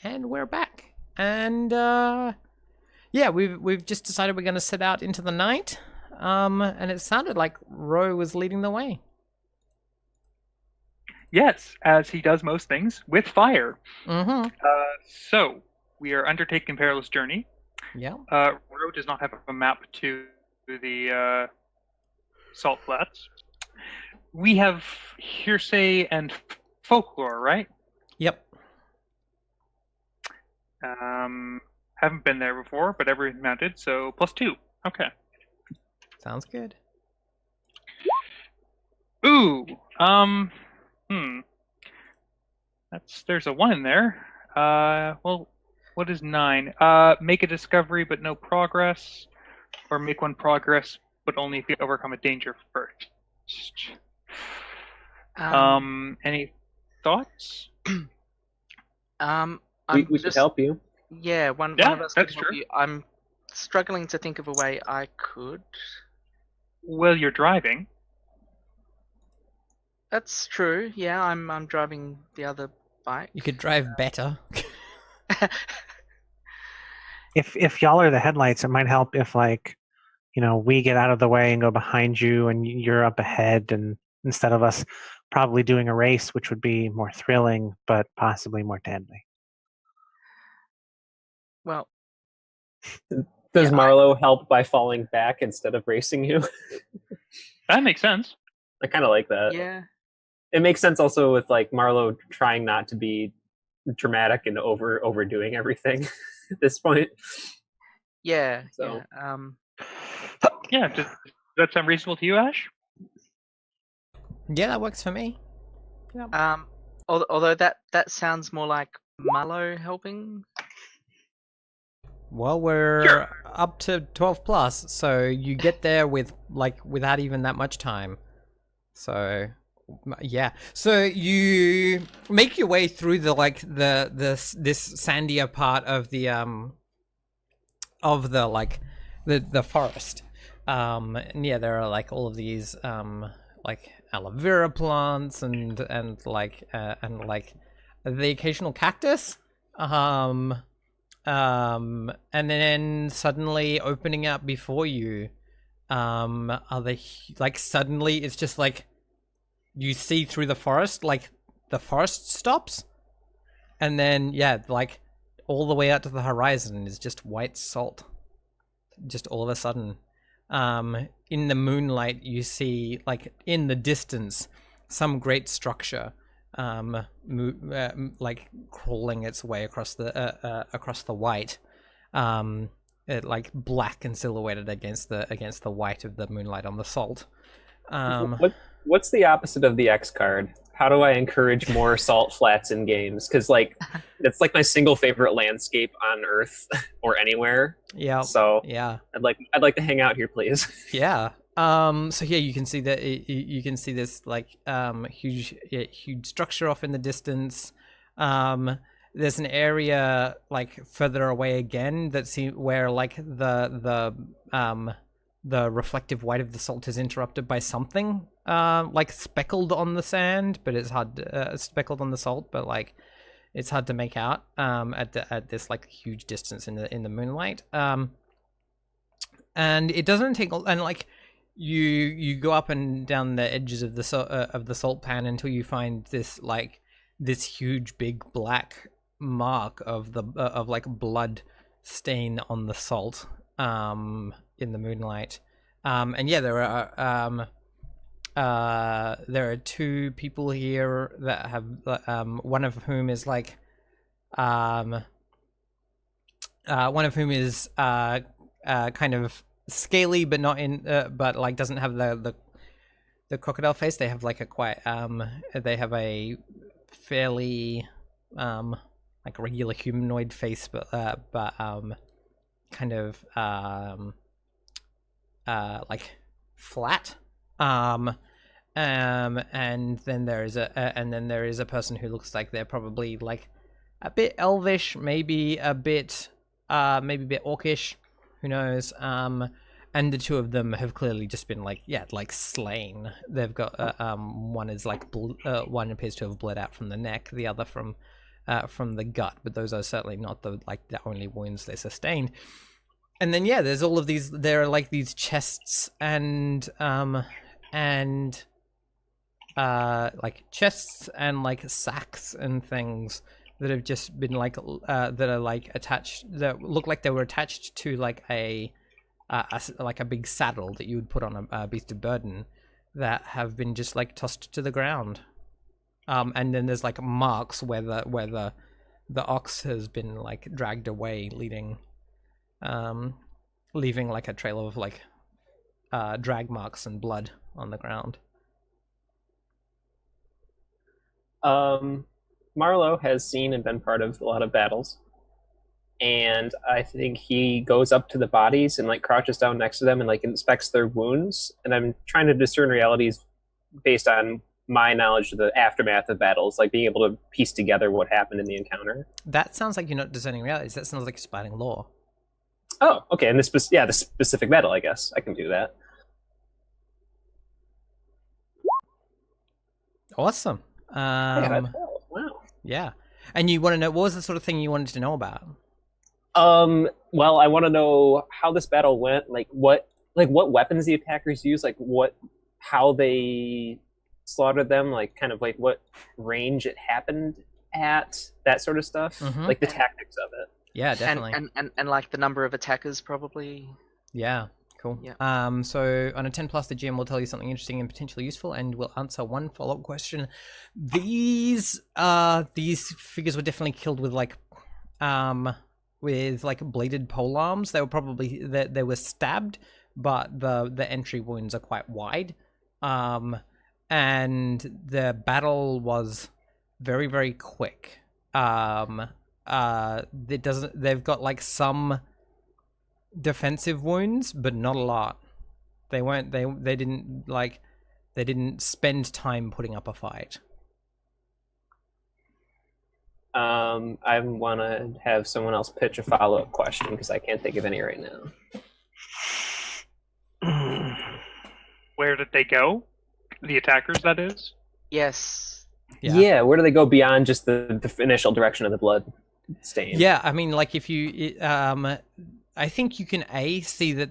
And we're back. And yeah, we've just decided we're going to set out into the night. And it sounded like Ro was leading the way. Yes, as he does most things, with fire. Mm-hmm. So, we are undertaking perilous journey. Yeah. Ro does not have a map to the salt flats. We have hearsay and folklore, right? Yep. Haven't been there before, but everyone's mounted, so +2. Okay. Sounds good. Ooh. There's a 1 in there. Well, what is 9? Make a discovery but no progress, or make 1 progress but only if you overcome a danger first. Any thoughts? We could help you. Yeah, one of us could that's help true. you. I'm struggling to think of a way I could. Well, you're driving. That's true. Yeah, I'm driving the other bike. You could drive better. If y'all are the headlights, it might help if, like, we get out of the way and go behind you and you're up ahead, and instead of us probably doing a race, which would be more thrilling but possibly more deadly. Well, Does Marlo help by falling back instead of racing you? That makes sense. I kind of like that. Yeah. It makes sense also with like Marlo trying not to be dramatic and overdoing everything at this point. Yeah. So. Yeah. Does that sound reasonable to you, Ash? Yeah, that works for me. Yeah. Although that sounds more like Marlo helping. Well, we're up to 12 plus, so you get there without even that much time. So, yeah. So you make your way through this sandier part of the forest. And yeah, there are like all of these like aloe vera plants and the occasional cactus. And then suddenly opening up before you, suddenly it's just like you see through the forest, like the forest stops, and then like all the way out to the horizon is just white salt. Just all of a sudden, in the moonlight, you see like in the distance some great structure. Like crawling its way across the white, it like black and silhouetted against the white of the moonlight on the salt. What's the opposite of the X card? How do I encourage more salt flats in games? Because like it's like my single favorite landscape on Earth or anywhere. Yeah. So yeah, I'd like to hang out here, please. Yeah. So yeah, you can see that you can see this like huge structure off in the distance. There's an area like further away again where like the reflective white of the salt is interrupted by something like speckled on the sand, but it's hard speckled on the salt, but like it's hard to make out at this like huge distance in the moonlight. And it doesn't take like you go up and down the edges of the salt pan until you find this huge big black mark of like blood stain on the salt in the moonlight. And yeah, there are 2 people here that have one of whom is like kind of scaly, but not in but like doesn't have the crocodile face. They have like a quite they have a fairly like regular humanoid face, but kind of like flat. And then there is a person who looks like they're probably like a bit elvish, maybe a bit orcish. Who knows? And the 2 of them have clearly just been like slain. They've got one is like one appears to have bled out from the neck, the other from from the gut, but those are certainly not the only wounds they sustained. And then yeah, there's all of these. There are like these chests and like chests and like sacks and things that have just been like that are like attached, that look like they were attached to like a big saddle that you would put on a beast of burden, that have been just like tossed to the ground. And then there's like marks where the ox has been like dragged away, leaving like a trail of like drag marks and blood on the ground. Marlowe has seen and been part of a lot of battles, and I think he goes up to the bodies and like crouches down next to them and like inspects their wounds. And I'm trying to discern realities based on my knowledge of the aftermath of battles, like being able to piece together what happened in the encounter. That sounds like you're not discerning realities. That sounds like you're spotting lore. Oh, okay. And the specific battle, I guess I can do that. Awesome. Wow. Yeah. And you want to know, what was the sort of thing you wanted to know about? Well, I want to know how this battle went, like what weapons the attackers used, how they slaughtered them, like kind of like what range it happened at, that sort of stuff, like the tactics of it. Yeah, definitely. And like the number of attackers, probably. Yeah. Cool. Yeah. So on a 10+, the GM will tell you something interesting and potentially useful, and will answer one follow-up question. These figures were definitely killed with bladed pole arms. They were probably they were stabbed, but the entry wounds are quite wide. And the battle was very, very quick. They've got like some defensive wounds, but not a lot. They didn't spend time putting up a fight. I want to have someone else pitch a follow-up question because I can't think of any right now. Where did they go? The attackers, that is? Yes. Yeah, where do they go beyond just the initial direction of the blood stain? Yeah, I mean, like if you, I think you can see that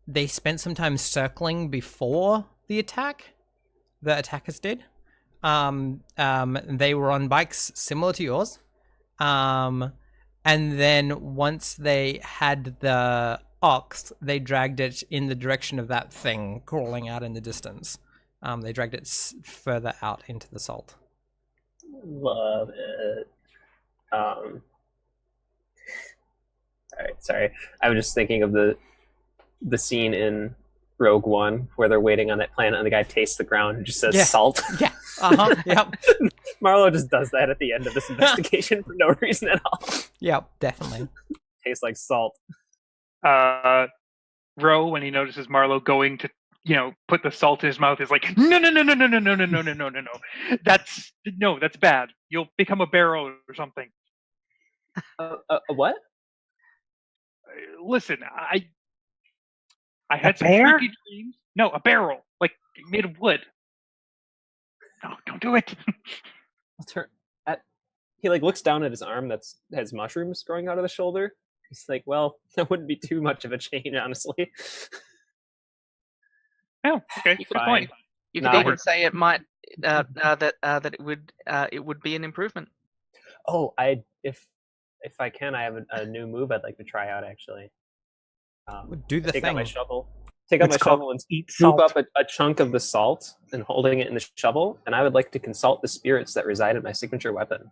they spent some time circling before the attack. The attackers did. They were on bikes similar to yours. And then once they had the ox, they dragged it in the direction of that thing crawling out in the distance. They dragged it further out into the salt. Love it. All right, sorry. I was just thinking of the scene in Rogue One where they're waiting on that planet and the guy tastes the ground and just says salt. Yeah. Yep. Marlowe just does that at the end of this investigation for no reason at all. Yep, definitely. Tastes like salt. Ro, when he notices Marlowe going to, put the salt in his mouth, is like, no. That's bad. You'll become a barrel or something. What? Listen, I had some bear? creepy dreams. No, a barrel, like made of wood. No, don't do it. He looks down at his arm that has mushrooms growing out of the shoulder. He's like, well, that wouldn't be too much of a change, honestly. Oh, okay, good point. You could even say it might that it would be an improvement. Oh, if I can, I have a new move I'd like to try out actually. Do the take thing. Out my shovel. Take out my shovel and scoop up a chunk of the salt and holding it in the shovel. And I would like to consult the spirits that reside in my signature weapon.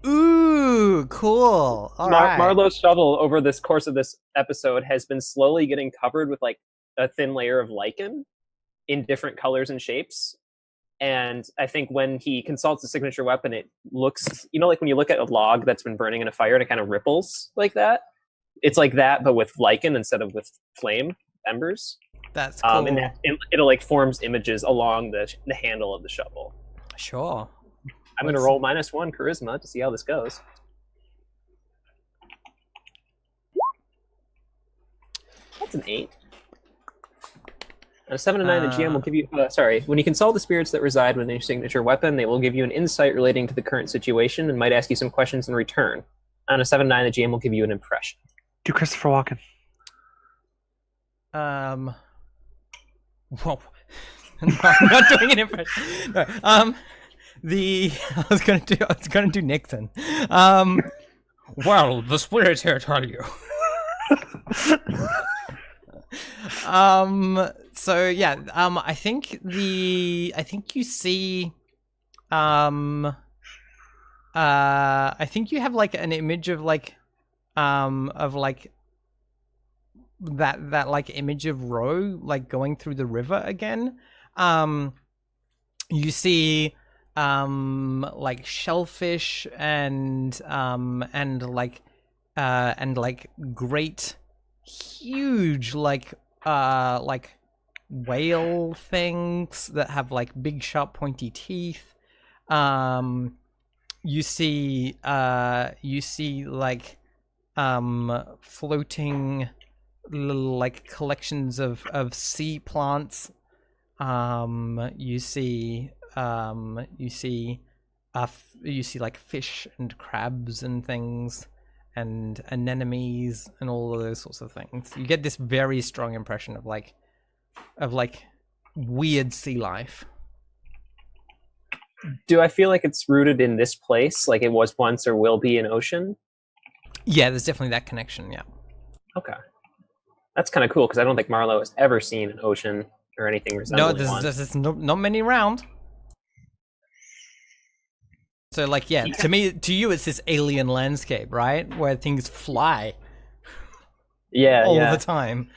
Ooh, cool. All right. Marlowe's shovel over this course of this episode has been slowly getting covered with like a thin layer of lichen in different colors and shapes. And I think when he consults the signature weapon, it looks, like when you look at a log that's been burning in a fire and it kind of ripples like that. It's like that, but with lichen instead of with flame embers. That's cool. And it'll like forms images along the handle of the shovel. Sure. I'm going to roll -1 charisma to see how this goes. That's an 8. On a 7 to 9, the GM will give you... when you consult the spirits that reside within your signature weapon, they will give you an insight relating to the current situation and might ask you some questions in return. On a 7 to 9, the GM will give you an impression. Do Christopher Walken. Whoa. No, I'm not doing an impression. No. I was gonna do Nixon. Well, the spirits here tell you. So yeah, I think you see, I think you have like an image of like, that like image of Ro like going through the river again. You see like shellfish and like great huge like whale things that have like big sharp pointy teeth. You see like floating little like collections of sea plants. You see like fish and crabs and things and anemones and all of those sorts of things. You get this very strong impression of like weird sea life. Do I feel like it's rooted in this place, like it was once or will be an ocean? Yeah, there's definitely that connection, yeah. Okay. That's kind of cool, because I don't think Marlowe has ever seen an ocean or anything resembling one. No, there's not many around. So, like, yeah, to you, it's this alien landscape, right? Where things fly. Yeah, all the time.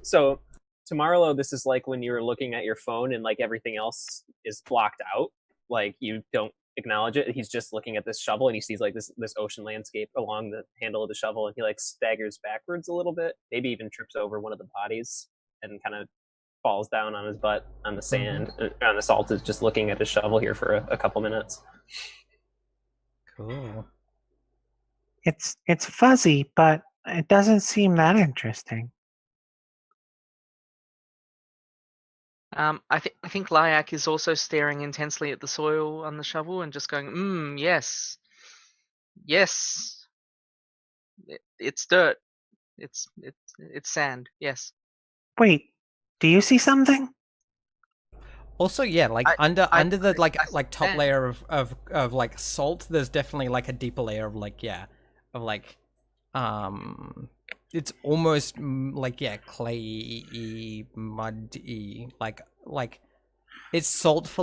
So, to Marlowe, this is like when you're looking at your phone and, like, everything else is blocked out. Like, you don't acknowledge it. He's just looking at this shovel, and he sees, like, this ocean landscape along the handle of the shovel, and he, like, staggers backwards a little bit, maybe even trips over one of the bodies, and kind of falls down on his butt on the sand, on the salt, is just looking at his shovel here for a couple minutes. Cool. It's fuzzy, but it doesn't seem that interesting. I think Lyak is also staring intensely at the soil on the shovel and just going, yes. It's dirt. It's sand. Yes. Wait, do you see something? Also, yeah, like under the like top sand. layer of like salt, there's definitely like a deeper layer of like it's almost like clayy, muddy, like it's salt for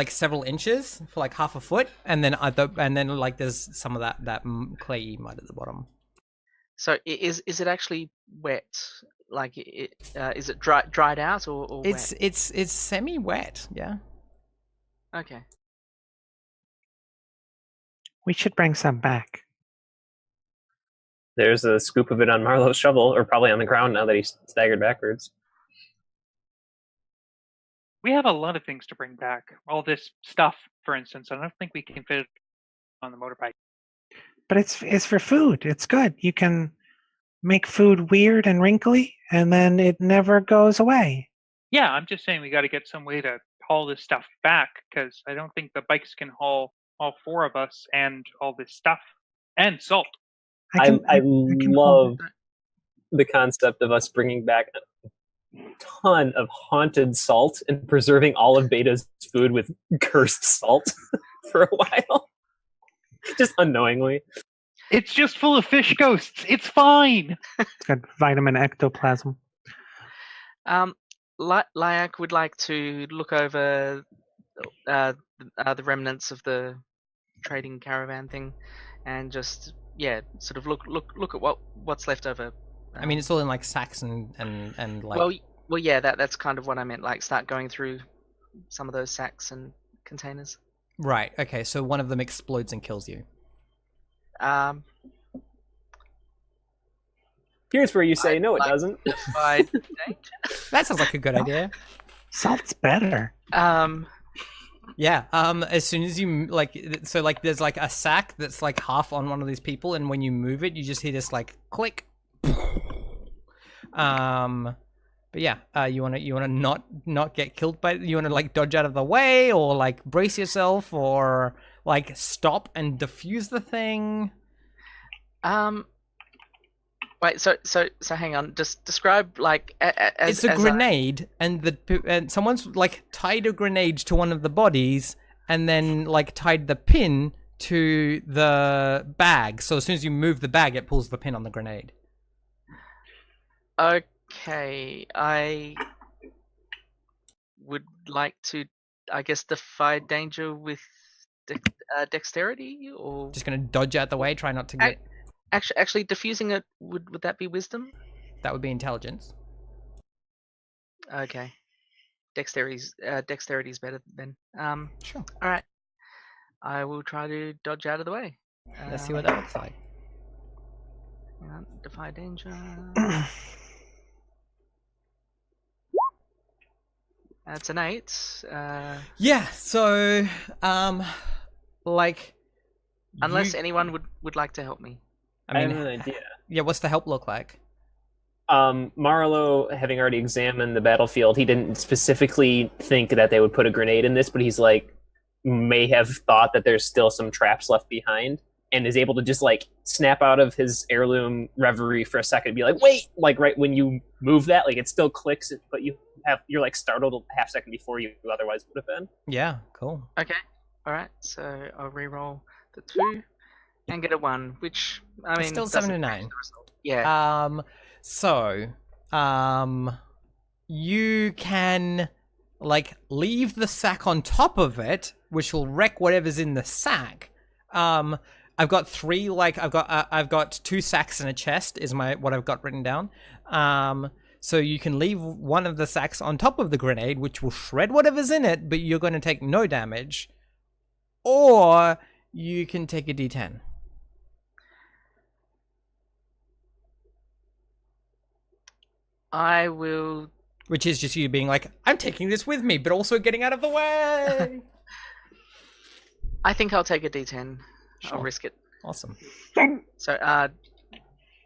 several inches, for like half a foot, and then like there's some of that clayy mud at the bottom. So is it actually wet? Like is it dried out or it's wet? It's semi-wet, yeah. Okay. We should bring some back. There's a scoop of it on Marlowe's shovel, or probably on the ground now that he's staggered backwards. We have a lot of things to bring back. All this stuff, for instance. I don't think we can fit it on the motorbike. But it's for food. It's good. You can make food weird and wrinkly, and then it never goes away. Yeah, I'm just saying we got to get some way to haul this stuff back, because I don't think the bikes can haul all four of us and all this stuff and salt. I love the concept of us bringing back a ton of haunted salt and preserving all of Beta's food with cursed salt for a while. Just unknowingly. It's just full of fish ghosts. It's fine. It's got vitamin ectoplasm. Lyak would like to look over the remnants of the trading caravan thing, and just sort of look at what's left over. I mean, it's all in like sacks and like. Well, yeah, that's kind of what I meant. Like, start going through some of those sacks and containers. Right. Okay. So one of them explodes and kills you. Here's where you say no, it doesn't. That sounds like a good idea. Salt's better. Yeah. As soon as you there's like a sack that's like half on one of these people, and when you move it, you just hear this like click. But yeah, you wanna not get killed by. You wanna like dodge out of the way, or like brace yourself, or like stop and defuse the thing. Wait. So hang on. Just describe like as It's a as grenade, and someone's like tied a grenade to one of the bodies, and then like tied the pin to the bag. So as soon as you move the bag, it pulls the pin on the grenade. Okay, I would like to, I guess, defy danger with dexterity, or Just gonna dodge out the way, try not to get. actually diffusing it. Would that be wisdom? That would be intelligence. Okay, dexterity's better then. Sure. All right, I will try to dodge out of the way. Let's see what that looks like. Hang on, defy danger. That's an 8. Yeah. So, like, Unless you- anyone would like to help me. I have an idea. Yeah. What's the help look like? Marlowe, having already examined the battlefield, he didn't specifically think that they would put a grenade in this, but he's like, may have thought that there's still some traps left behind, and is able to just like snap out of his heirloom reverie for a second and be like, wait, like right when you move that, like it still clicks, but you're like startled a half second before you otherwise would have been. Yeah. Cool. Okay. All right. So I'll re-roll the 2 and get a 1, which I mean still doesn't 7 to change 9. the result. Yeah. So, you can like leave the sack on top of it, which will wreck whatever's in the sack. I've got 3. Like I've got 2 sacks and a chest is what I've got written down. So you can leave one of the sacks on top of the grenade, which will shred whatever's in it, but you're going to take no damage. Or you can take a D10. I will. Which is just you being like, I'm taking this with me, but also getting out of the way. I think I'll take a D10. Sure. I'll risk it. Awesome. So, do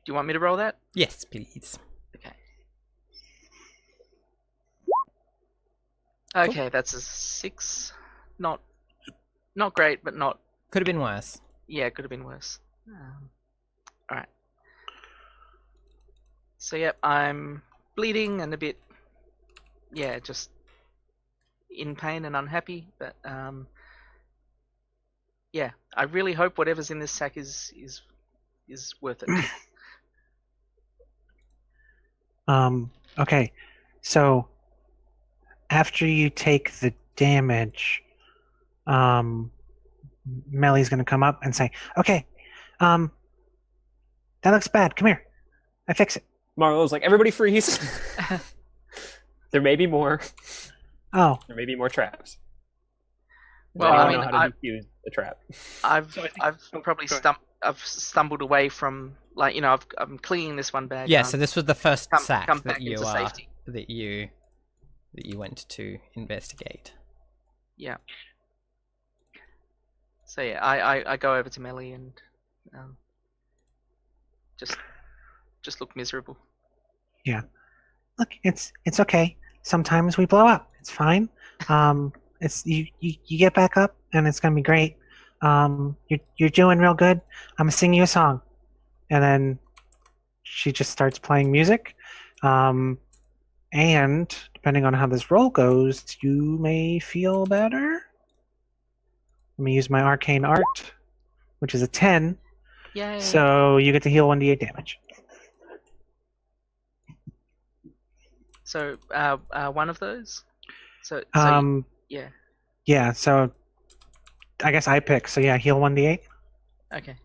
you want me to roll that? Yes, please. Okay. Okay, that's a 6. Not great, but not. Could have been worse. Yeah, it could have been worse. All right. So yep, I'm bleeding and a bit, yeah, just in pain and unhappy. But yeah, I really hope whatever's in this sack is worth it. Okay, so after you take the damage, Melly's gonna come up and say, "Okay, that looks bad. Come here, I fix it." Marlowe's like, everybody freeze. There may be more. Oh, There may be more traps. Well, I I don't mean, know how to defuse the trap. I've So I think- I've oh, probably go ahead. I've stumbled away from, like, you know, I'm cleaning this one bag. Yeah, so this was the first come sack back that you into safety. that you went to investigate. Yeah. So yeah, I go over to Melly and just look miserable. look, it's okay. Sometimes we blow up. It's fine. It's you get back up, and it's gonna be great. You're doing real good. I'm gonna sing you a song, and then she just starts playing music. And depending on how this roll goes, you may feel better. Let me use my arcane art, which is a 10. Yay. So you get to heal 1d8 damage. So one of those. So yeah. Yeah, so I guess I pick. So yeah, heal 1d8. Okay.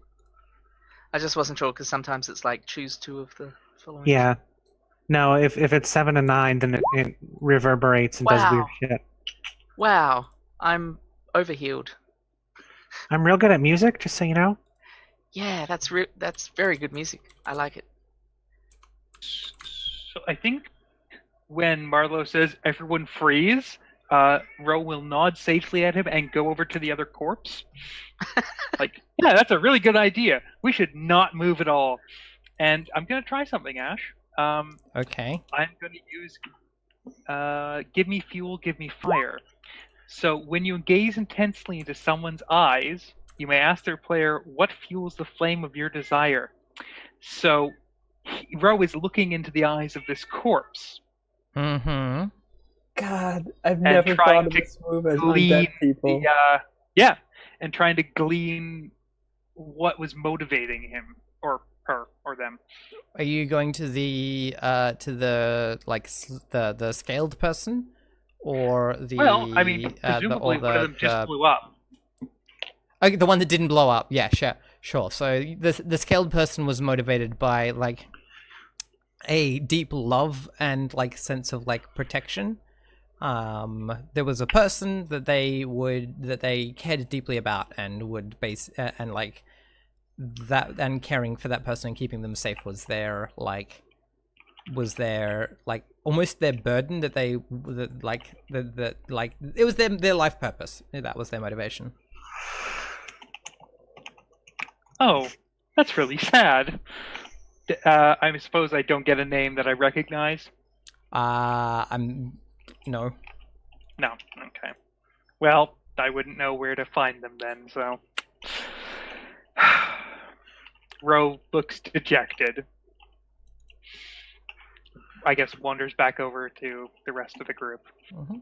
I just wasn't sure because sometimes it's like choose 2 of the following. Yeah. No, if it's 7 and 9, then it reverberates and does weird Wow. shit. Wow, I'm overhealed. I'm real good at music, just so you know. Yeah, that's very good music. I like it. So I think when Marlowe says everyone freeze, Ro will nod safely at him and go over to the other corpse. Like, yeah, that's a really good idea. We should not move at all. And I'm gonna try something, Ash. Okay. I'm going to use give me fuel, give me fire. So when you gaze intensely into someone's eyes, you may ask their player, what fuels the flame of your desire? So Ro is looking into the eyes of this corpse Mm-hmm. God, I've and never trying thought of to this move as glean undead people. and trying to glean what was motivating him or her or them. Are you going to the the scaled person, or the Well, I mean, presumably one of them just blew up. Okay, the one that didn't blow up? Yeah, sure. So the scaled person was motivated by like a deep love and like sense of like protection. There was a person that they cared deeply about and would base and like that, and caring for that person and keeping them safe was their almost their burden that they it was their life purpose. That was their motivation. Oh, that's really sad. I suppose I don't get a name that I recognize. I'm no. No. Okay. Well, I wouldn't know where to find them then. So, Ro looks dejected. I guess wanders back over to the rest of the group. Mm-hmm.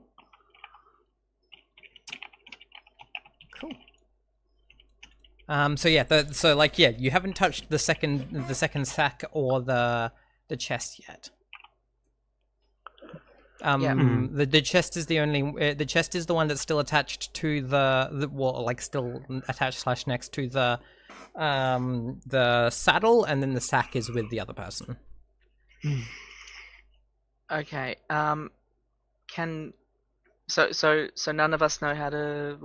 Cool. So yeah, you haven't touched the second sack or the chest yet. The chest is the chest is the one that's still attached to still attached / next to the saddle, and then the sack is with the other person. Okay. So none of us know how to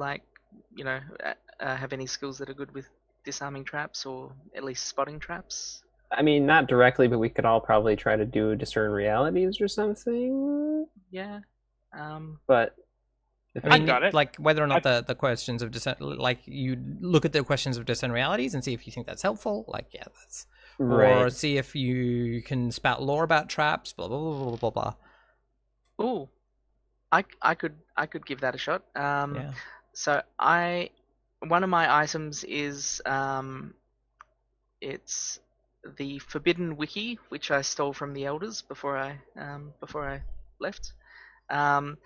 have any skills that are good with disarming traps, or at least spotting traps. I mean, not directly, but we could all probably try to do discern realities or something. Yeah. But I mean, got it. like whether or not the questions of discern, like you look at the questions of discern realities and see if you think that's helpful. Like, yeah, that's right. Or see if you can spout lore about traps. Blah blah blah blah blah. Ooh, I could give that a shot. Yeah. So one of my items is it's the Forbidden Wiki, which I stole from the elders before I left. And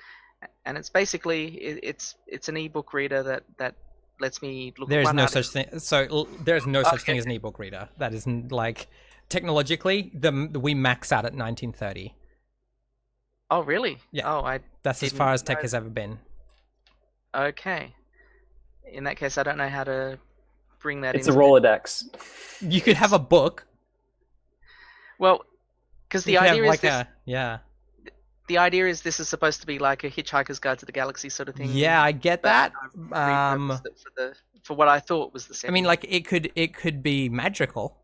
it's basically it's an ebook reader that lets me look. There's at no such thing. So there's no such thing as an ebook reader. That isn't like technologically we max out at 1930. Oh really? Yeah. Oh, that's as far as tech has ever been. Okay. In that case, I don't know how to bring that. It's a Rolodex. You could have a book. Well, because the idea is the idea is this is supposed to be like a Hitchhiker's Guide to the Galaxy sort of thing. Yeah, I get that. For what I thought was the same. I mean, like it could be magical,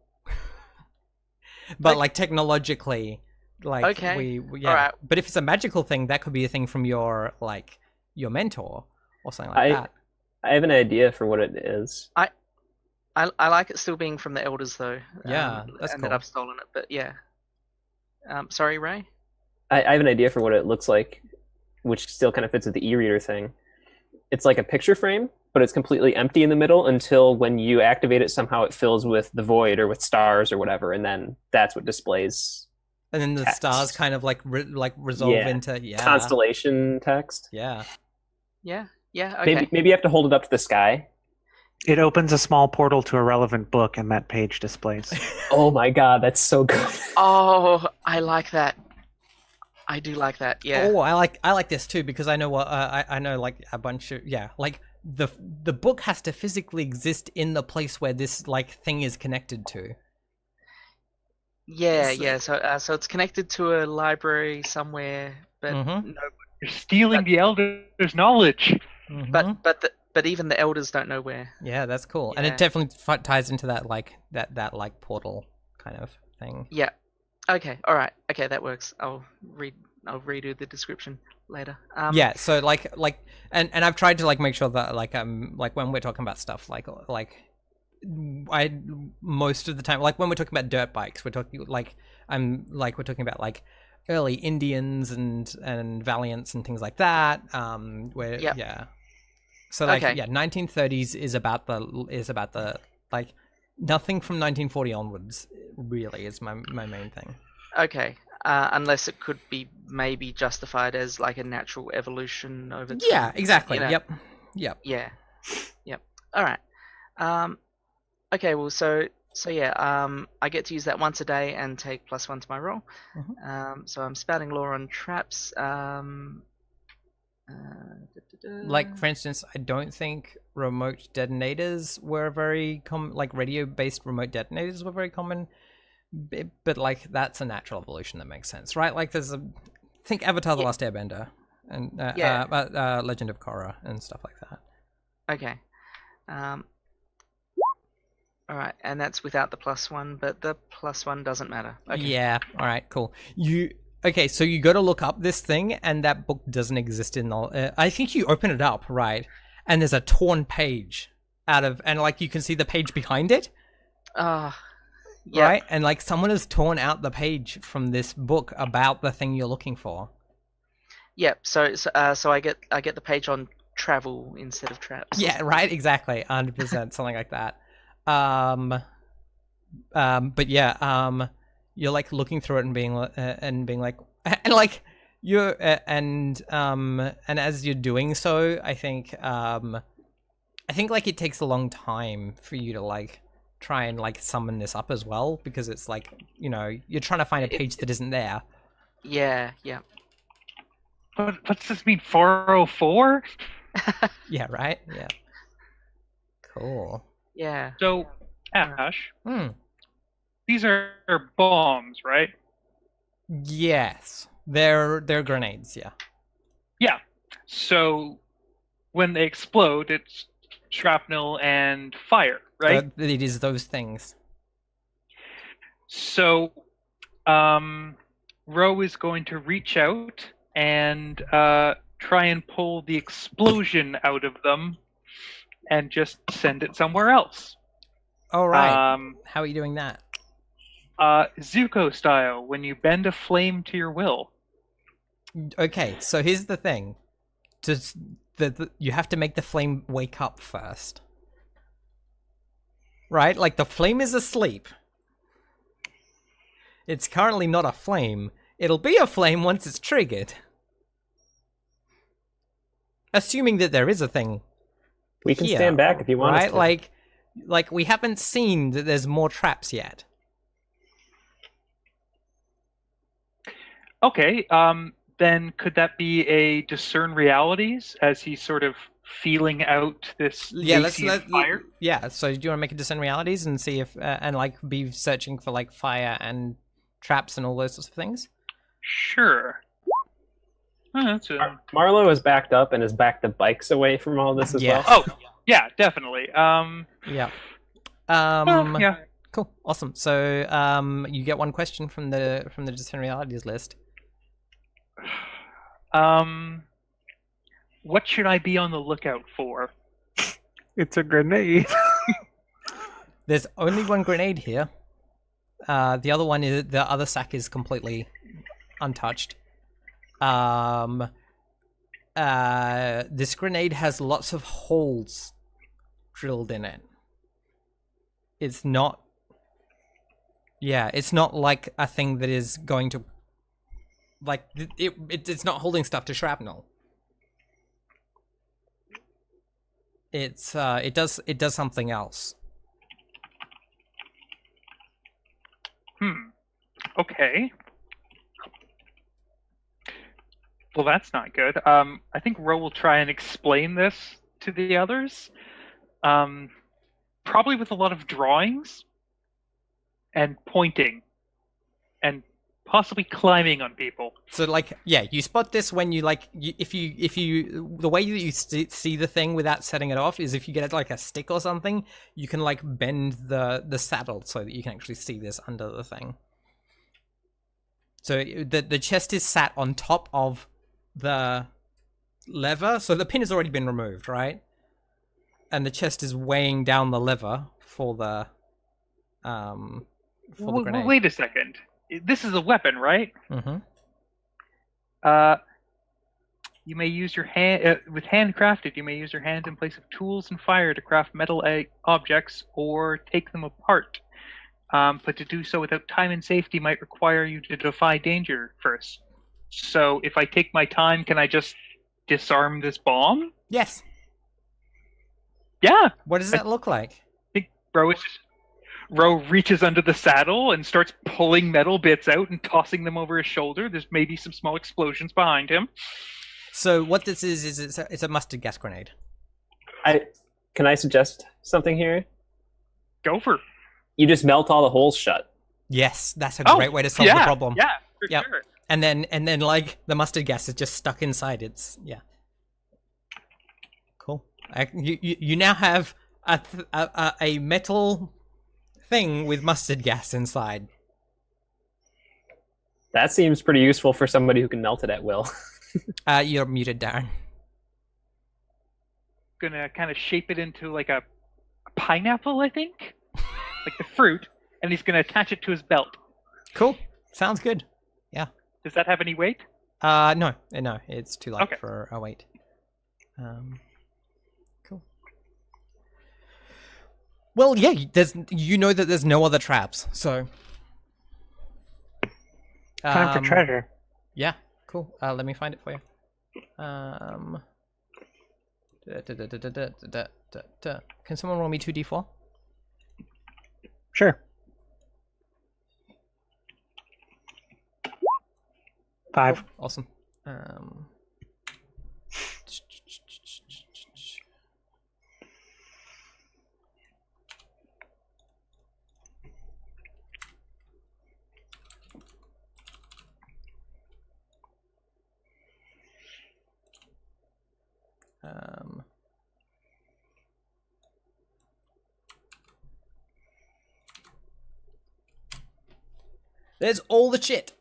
but like technologically, like okay, yeah. All right. But if it's a magical thing, that could be a thing from your mentor or something like that. I have an idea for what it is. I like it still being from the elders though. Yeah, that's and cool. that I've stolen it, but yeah. Sorry, Ray. I have an idea for what it looks like, which still kind of fits with the e-reader thing. It's like a picture frame, but it's completely empty in the middle until when you activate it, somehow it fills with the void or with stars or whatever, and then that's what displays. And then the text. stars kind of resolve into constellation text. Yeah. Yeah. Okay. Maybe you have to hold it up to the sky. It opens a small portal to a relevant book, and that page displays. Oh my god, that's so good. Oh, I like that. I do like that. Yeah. Oh, I like this too because I know what I know like a bunch of like the book has to physically exist in the place where this like thing is connected to. Yeah. So it's connected to a library somewhere, but Mm-hmm. no. You're stealing the elders' knowledge. Mm-hmm. But even the elders don't know where. Yeah, that's cool, and Yeah. it definitely ties into that that portal kind of thing. Yeah. Okay. All right. Okay, that works. I'll redo the description later. Yeah, so and I've tried to make sure that when we're talking about stuff I most of the time when we're talking about dirt bikes, we're talking I'm like we're talking about like early Indians and Valiants and things like that. Where Yep. yeah. So like Okay. yeah, 1930s is about the like nothing from 1940 onwards really is my main thing. Okay. Unless it could be maybe justified as like a natural evolution over time. Yeah, exactly. You know? Yep. Yep. Yeah. Yep. All right. Okay. Well, so yeah. I get to use that once a day and take +1 to my roll. So I'm spouting lore on traps. Like for instance, I don't think remote detonators were very common. Like radio-based remote detonators were very common, but like that's a natural evolution that makes sense, right? Like there's think Avatar: The Last Airbender and Legend of Korra and stuff like that. Okay. All right, and that's without the +1, but the +1 doesn't matter. Okay. Yeah. All right. Cool. Okay? So you got to look up this thing, and that book doesn't exist in the. I think you open it up, right? And there's a torn page and like you can see the page behind it. Yep. Right, and like someone has torn out the page from this book about the thing you're looking for. Yep. So I get the page on travel instead of traps. Yeah, right, exactly, 100%, something like that. But yeah, you're like looking through it and being like, and like you're and as you're doing so, I think like it takes a long time for you to like try and like summon this up as well, because it's like, you know, you're trying to find a page that isn't there. Yeah. What's this mean? 404? Yeah, right. Yeah. Cool. Yeah. So, Ash, Hmm. these are bombs, right? Yes, they're grenades. Yeah. Yeah. So, when they explode, it's shrapnel and fire, right? It is those things. So, Ro is going to reach out and try and pull the explosion out of them and just send it somewhere else. All right. How are you doing that? Zuko style, when you bend a flame to your will. Okay, so here's the thing. Just you have to make the flame wake up first. Right? Like the flame is asleep. It's currently not a flame. It'll be a flame once it's triggered. Assuming that there is a thing. We can Here, stand back if you want us right? to. Like we haven't seen that there's more traps yet. Okay, then could that be a discern realities as he's sort of feeling out this fire? Yeah, so do you want to make a discern realities and see if and like be searching for like fire and traps and all those sorts of things? Sure. That's Marlo is backed up and has backed the bikes away from all this as well. Oh, yeah, definitely. Yeah. Yeah. Cool. Awesome. So you get one question from the discern realities list. What should I be on the lookout for? It's a grenade. There's only one grenade here. The other one is the other sack is completely untouched. This grenade has lots of holes drilled in it. It's not. Yeah, it's not like a thing that is going to. Like it's not holding stuff to shrapnel. It does something else. Okay. Well, that's not good. I think Ro will try and explain this to the others. Probably with a lot of drawings and pointing and possibly climbing on people. So like, yeah, you spot this when you like, if you the way that you see the thing without setting it off is if you get like a stick or something, you can like bend the saddle so that you can actually see this under the thing. So the chest is sat on top of the lever, so the pin has already been removed, right? And the chest is weighing down the lever for the grenade. Wait a second. this is a weapon, right? Mm-hmm. You may use your hand with handcrafted. You may use your hands in place of tools and fire to craft metal objects or take them apart. But to do so without time and safety might require you to defy danger first. So if I take my time, can I just disarm this bomb? Yes. Yeah. What does that look like? I think Ro reaches under the saddle and starts pulling metal bits out and tossing them over his shoulder. There's maybe some small explosions behind him. So what this is it's a mustard gas grenade. Can I suggest something here? Go for it. You just melt all the holes shut. Yes, that's a great way to solve the problem. Yeah, for Yep. sure. And then like the mustard gas is just stuck inside. It's cool. You now have a metal thing with mustard gas inside. That seems pretty useful for somebody who can melt it at will. You're muted, Darren. Gonna kind of shape it into like a pineapple, I think, like the fruit, and he's gonna attach it to his belt. Cool. Sounds good. Yeah. Does that have any weight? No, it's too light Okay. for a weight. Cool. Well, yeah, that there's no other traps, so. Time for treasure. Yeah, cool. Let me find it for you. Can someone roll me 2d4? Sure. 5. Cool. Awesome. There's all the shit.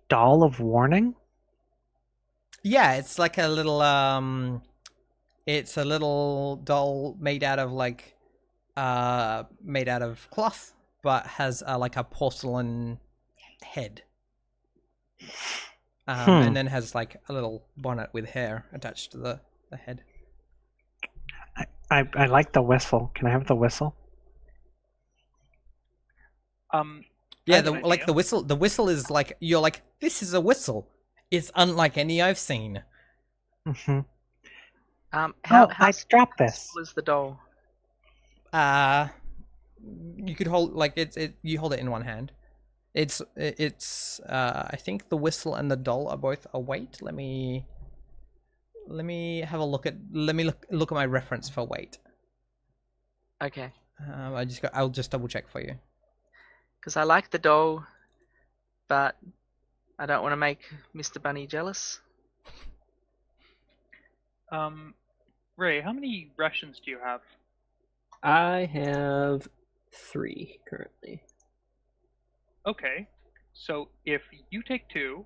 Doll of warning? Yeah, it's like a little it's a little doll made out of cloth, but has like a porcelain head. And then has like a little bonnet with hair attached to the head. I like the whistle. Can I have the whistle? Yeah, That's an idea. the whistle. The whistle is like you're like, this is a whistle. It's unlike any I've seen. Mm-hmm. How I dropped this. small is the doll? You could hold like you hold it in one hand. It's I think the whistle and the doll are both a weight. Let me have a look at look at my reference for weight. Okay. I'll just double check for you. Because I like the doll, but I don't want to make Mr. Bunny jealous. Ray, how many Russians do you have? I have 3 currently. Okay, so if you take 2,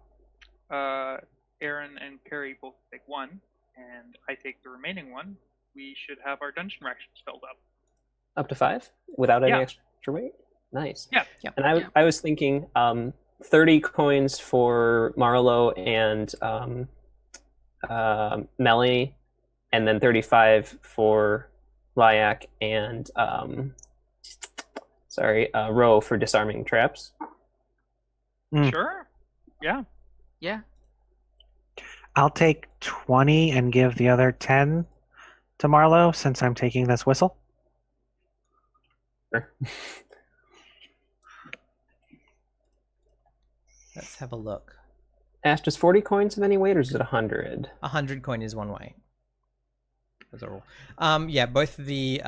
Aaron and Carrie both take 1, and I take the remaining 1, we should have our dungeon rations filled up. Up to 5 without any Yeah. extra weight. Nice. Yeah. And I was thinking 30 coins for Marlo and Melanie, and then 35 for Lyak and Ro for disarming traps. Sure. Yeah. Yeah. I'll take 20 and give the other 10 to Marlo since I'm taking this whistle. Sure. Let's have a look. Ash, does 40 coins have any weight, or is it 100? 100 coin is 1 weight. Those are all. Yeah, both the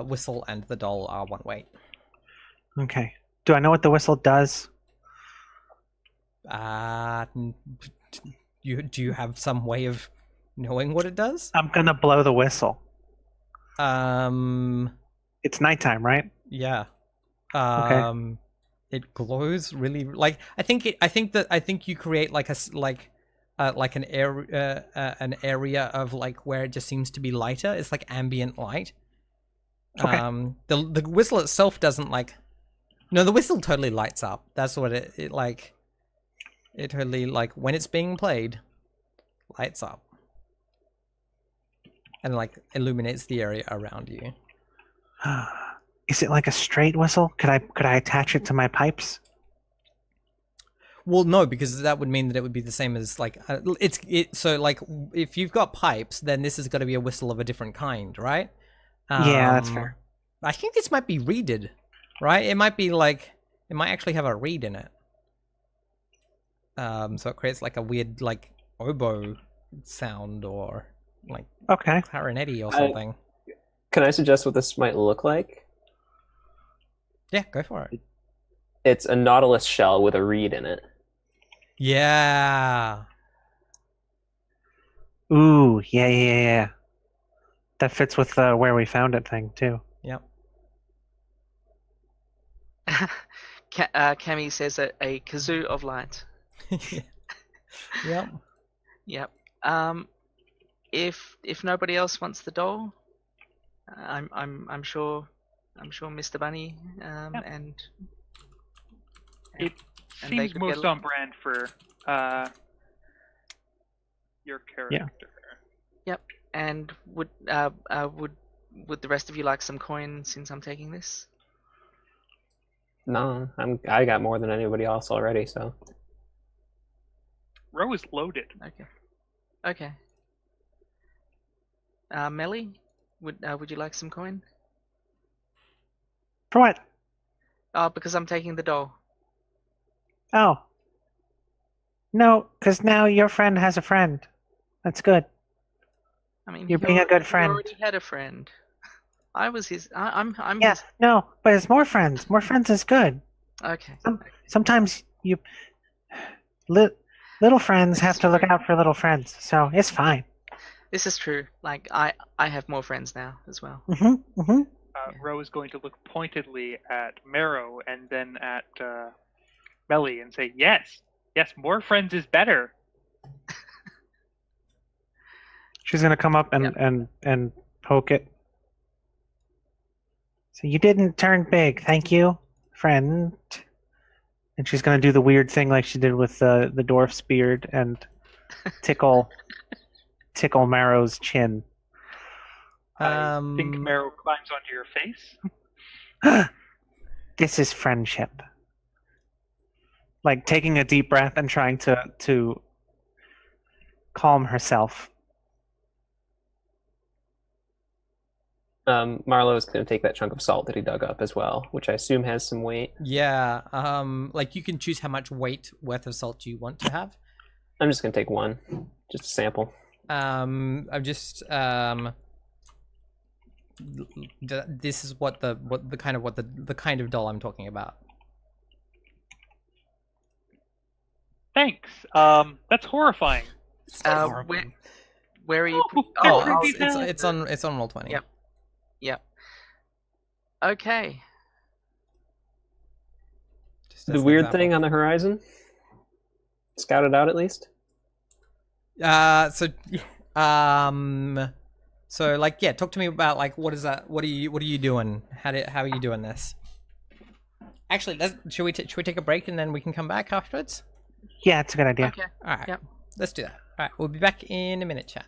whistle and the doll are 1 weight. Okay. Do I know what the whistle does? Do you have some way of knowing what it does? I'm gonna blow the whistle. It's nighttime, right? Yeah. It glows really like I think you create like like an area of like where it just seems to be lighter. It's like ambient light. Okay. The whistle itself doesn't like. No, the whistle totally lights up. That's what it like. It totally like when it's being played, lights up, and like illuminates the area around you. Is it like a straight whistle? Could I attach it to my pipes? Well, no, because that would mean that it would be the same as like so like if you've got pipes, then this has got to be a whistle of a different kind, right? Yeah, that's fair. I think this might be reeded, right? It might be like it might actually have a reed in it. So it creates like a weird like oboe sound or like Okay. clarinetti or something. Can I suggest what this might look like? Yeah, go for it. It's a nautilus shell with a reed in it. Yeah. Ooh, yeah. That fits with the where we found it thing too. Yep. Cammy says a kazoo of light. Yep. Yep. If nobody else wants the doll, I'm sure Mr. Bunny and It and they seems could most get on brand for your character. and would the rest of you like some coin since I'm taking this? No, I got more than anybody else already, so. Row is loaded. Okay. Melly, would you like some coin? For what? Oh, because I'm taking the doll. Oh. No, because now your friend has a friend. That's good. I mean, You're being a good he friend. already had a friend. I was his. I'm Yeah, his. no, but it's more friends. More friends is good. Okay. Sometimes little friends have to look out for little friends, so it's fine. This is true. Like I have more friends now as well. Row is going to look pointedly at Marrow and then at Melly and say, yes, more friends is better. She's gonna come up and poke it. So you didn't turn big, thank you, friend. And she's gonna do the weird thing like she did with the dwarf's beard and tickle Marrow's chin. I think Marrow climbs onto your face. This is friendship. Like taking a deep breath and trying to calm herself. Marlowe is going to take that chunk of salt that he dug up as well, which I assume has some weight. Yeah. Like you can choose how much weight worth of salt you want to have. I'm just going to take one, just a sample. I'm just this is the kind of doll I'm talking about. Thanks. That's horrifying. It's not horrible. Where are you? It's on Roll20. Yep. Okay. Just The as an weird example. thing on the horizon? Scout it out at least? So like, yeah, talk to me about like what is that? What are you doing? How are you doing this? Actually, should we take a break and then we can come back afterwards? Yeah, it's a good idea. Okay. All right. Yep. Let's do that. All right, we'll be back in a minute, chat.